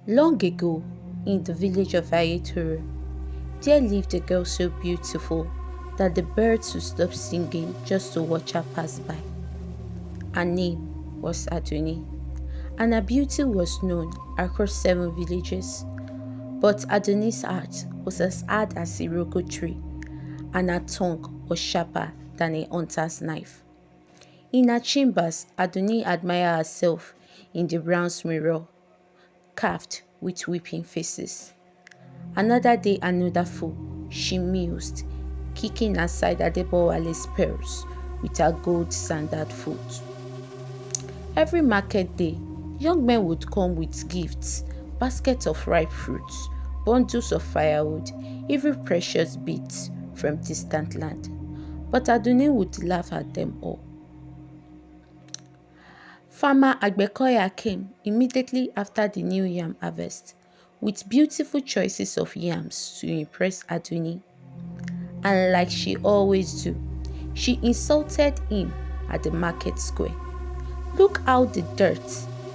Long ago, in the village of Ayetoro, there lived a girl so beautiful that the birds would stop singing just to watch her pass by. Her name was Adunni, and her beauty was known across 7 villages. But Adunni's heart was as hard as a roco tree, and her tongue was sharper than a hunter's knife. In her chambers, Adunni admired herself in the bronze mirror, carved with weeping faces. Another day, another fool, she mused, kicking aside Adebowale's pearls with her gold sandaled foot. Every market day, young men would come with gifts, baskets of ripe fruits, bundles of firewood, even precious beads from distant land. But Adunni would laugh at them all. Farmer Agbekoya came immediately after the new yam harvest with beautiful choices of yams to impress Adunni. And like she always do, she insulted him at the market square. Look how the dirt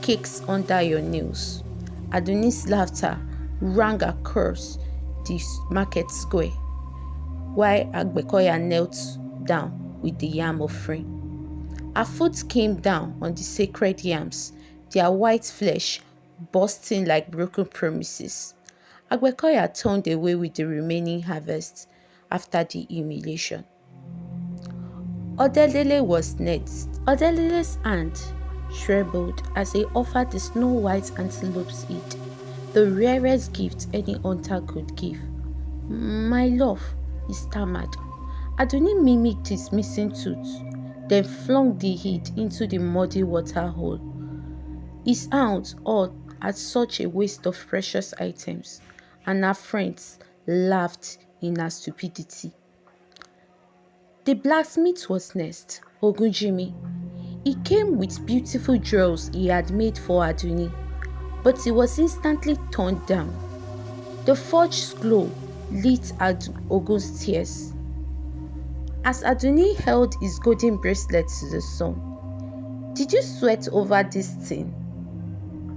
cakes under your nails. Adunni's laughter rang across the market square, while Agbekoya knelt down with the yam offering. Her foot came down on the sacred yams, their white flesh bursting like broken promises. Agbekoya turned away with the remaining harvest after the humiliation. Odelele was next. Odelele's hand trembled as he offered the snow-white antelope's head, the rarest gift any hunter could give. "My love," he stammered. Adunni mimicked his missing tooth, then flung the head into the muddy water hole. His hands awed at such a waste of precious items, and her friends laughed in her stupidity. The blacksmith was next, Ogunjimi. He came with beautiful jewels he had made for Adunni, but he was instantly torn down. The forge's glow lit Ogun's tears. As Adunni held his golden bracelet to the sun, "Did you sweat over this thing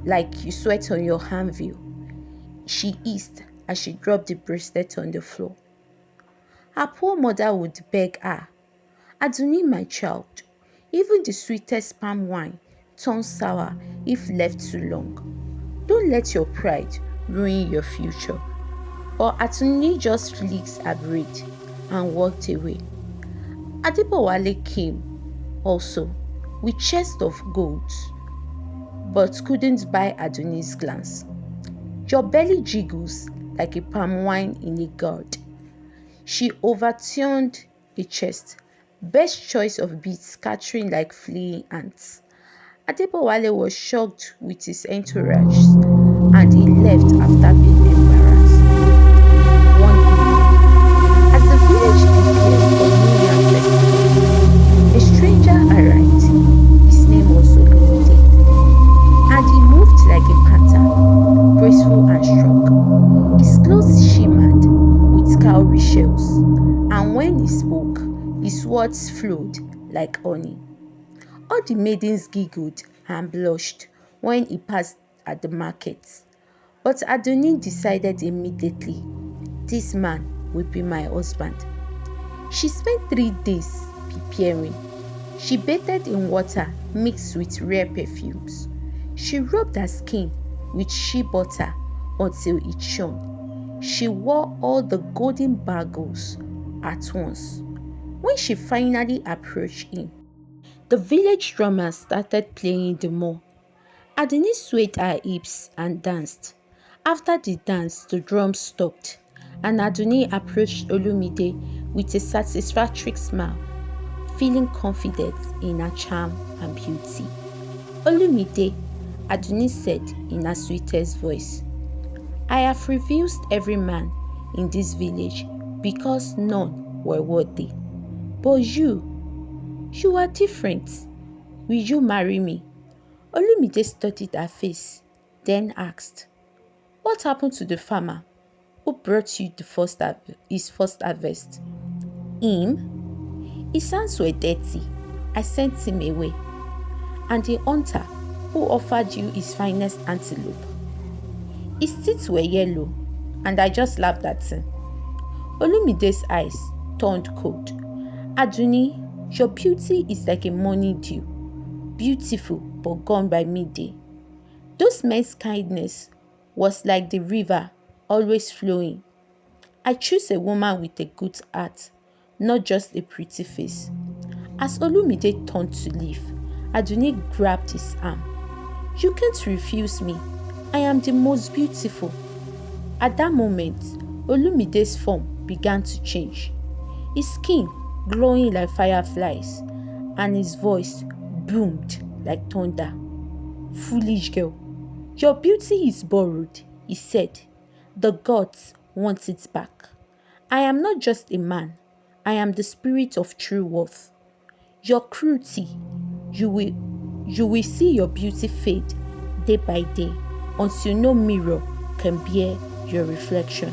like you sweat on your anvil?" she hissed as she dropped the bracelet on the floor. Her poor mother would beg her, "Adunni, my child, even the sweetest palm wine turns sour if left too long. Don't let your pride ruin your future." But Adunni just flicked her braid and walked away. Adebowale came also with chest of gold, but couldn't buy Adunni's glance. "Your belly jiggles like a palm wine in a gourd." She overturned the chest, best choice of beads scattering like fleeing ants. Adebowale was shocked with his entourage, and he left after being embarrassed. One evening, as the village prepared for New Yam festival, a stranger arrived. His name was Olumide, and he moved like a panther, graceful and strong. His clothes shimmered with cowrie shells, and when he spoke, his words flowed like honey. All the maidens giggled and blushed when he passed at the market. But Adunni decided immediately, "This man will be my husband." She spent 3 days preparing. She bathed in water mixed with rare perfumes. She rubbed her skin with shea butter until it shone. She wore all the golden bangles at once. When she finally approached him, the village drummer started playing the more. Adunni swayed her hips and danced. After the dance, the drums stopped, and Adunni approached Olumide with a satisfactory smile, feeling confident in her charm and beauty. "Olumide," Adunni said in her sweetest voice, "I have refused every man in this village because none were worthy. But you are different. Will you marry me?" Olumide studied her face, then asked, "What happened to the farmer who brought you his first harvest?" "Him? His hands were dirty. I sent him away." "And the hunter who offered you his finest antelope?" His teeth were yellow, and I just laughed at him. Olumide's eyes turned cold. Adunni, your beauty is like a morning dew, beautiful but gone by midday. Those men's kindness was like the river, always flowing. I choose a woman with a good heart, not just a pretty face. As Olumide turned to leave, Adunni grabbed his arm. You can't refuse me. I am the most beautiful. At that moment, Olumide's form began to change. His skin glowing like fireflies, and his voice boomed like thunder. Foolish girl, your beauty is borrowed, he said. The gods want it back. I am not just a man, I am the spirit of true worth. Your cruelty, you will see your beauty fade day by day until no mirror can bear your reflection.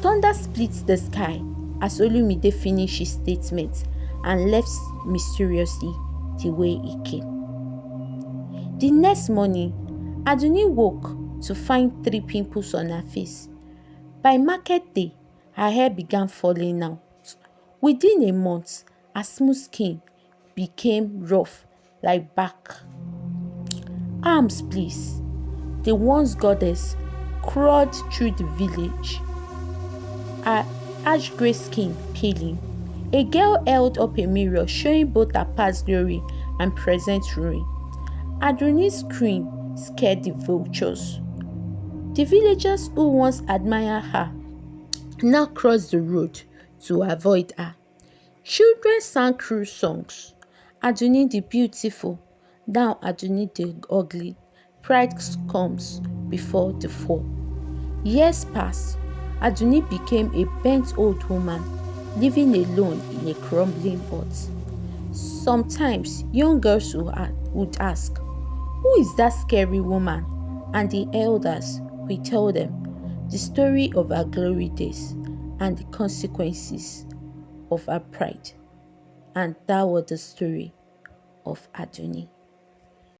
Thunder split the sky as Olumide finished his statement and left mysteriously the way he came. The next morning, Adunni woke to find 3 pimples on her face. By market day, her hair began falling out. Within a month, her smooth skin became rough like bark. Arms, please. The once goddess crawled through the village, her ash grey skin peeling. A girl held up a mirror showing both her past glory and present ruin. Adunni's scream scared the vultures. The villagers who once admired her now crossed the road to avoid her. Children sang cruel songs. Adunni the beautiful, now Adunni the ugly. Pride comes before the fall. Years passed. Adunni became a bent old woman, living alone in a crumbling hut. Sometimes young girls would ask, "Who is that scary woman?" And the elders will tell them the story of her glory days and the consequences of her pride. And that was the story of Adunni.